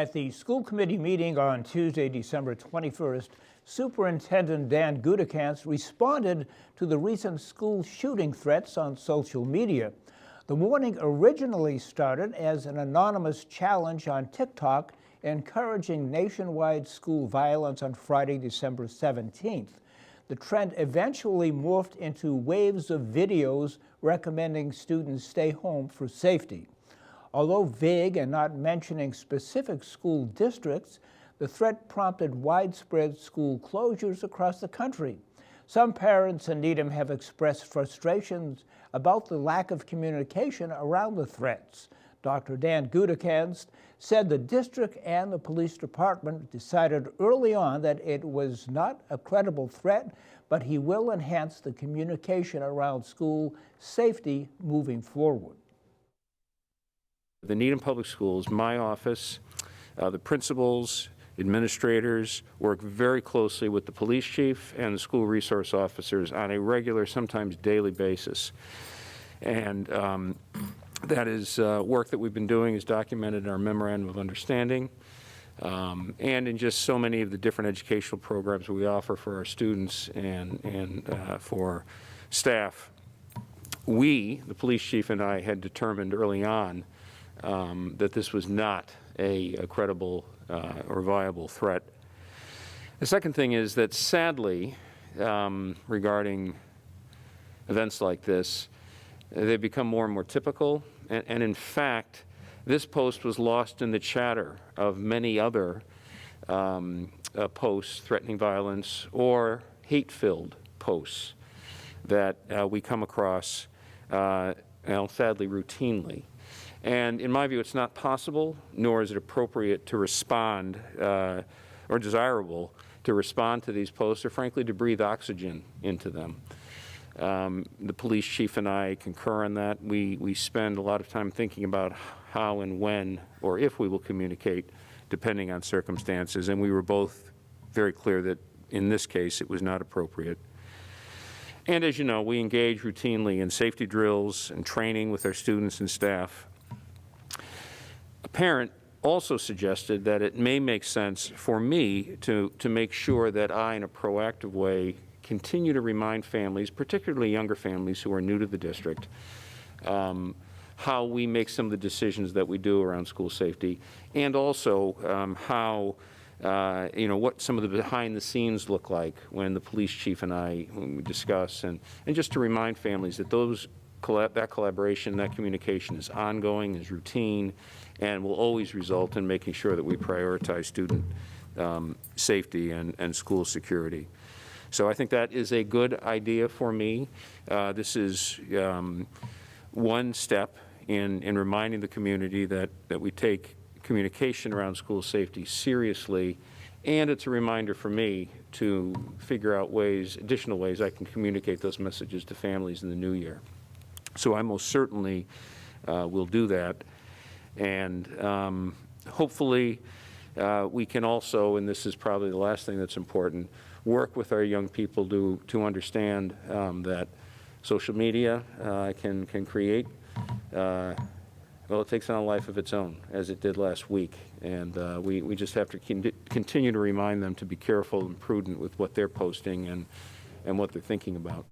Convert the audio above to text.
At the school committee meeting on Tuesday, December 21st, Superintendent Dan Gudikantz responded to the recent school shooting threats on social media. The warning originally started as an anonymous challenge on TikTok encouraging nationwide school violence on Friday, December 17th. The trend eventually morphed into waves of videos recommending students stay home for safety. Although vague and not mentioning specific school districts, the threat prompted widespread school closures across the country. Some parents in Needham have expressed frustrations about the lack of communication around the threats. Dr. Dan Gudikantz said the district and the police department decided early on that it was not a credible threat, but he will enhance the communication around school safety moving forward. The Needham Public Schools, my office, the principals, administrators work very closely with the police chief and the school resource officers on a regular, sometimes daily basis. And that is work that we've been doing is documented in our Memorandum of Understanding and in just so many of the different educational programs we offer for our students and for staff. We, the police chief and I, had determined early on that this was not a credible or viable threat. The second thing is that sadly, regarding events like this, they become more and more typical. And in fact, this post was lost in the chatter of many other posts threatening violence or hate-filled posts that we come across, sadly, routinely. And in my view, it's not possible, nor is it appropriate to respond or desirable to respond to these posts or, frankly, to breathe oxygen into them. The police chief and I concur on that. We spend a lot of time thinking about how and when or if we will communicate, depending on circumstances. And we were both very clear that in this case it was not appropriate. And as you know, we engage routinely in safety drills and training with our students and staff. A parent also suggested that it may make sense for me to make sure that I, in a proactive way, continue to remind families, particularly younger families who are new to the district, how we make some of the decisions that we do around school safety, and also how, what some of the behind the scenes look like when the police chief and I when we discuss, and just to remind families that that collaboration, that communication is ongoing, is routine, and will always result in making sure that we prioritize student safety and school security. So I think that is a good idea for me. This is one step in reminding the community that we take communication around school safety seriously, and it's a reminder for me to figure out additional ways I can communicate those messages to families in the new year. So I most certainly will do that, and hopefully we can also, and this is probably the last thing that's important, work with our young people to understand that social media can create, it takes on a life of its own, as it did last week. And we just have to continue to remind them to be careful and prudent with what they're posting and what they're thinking about.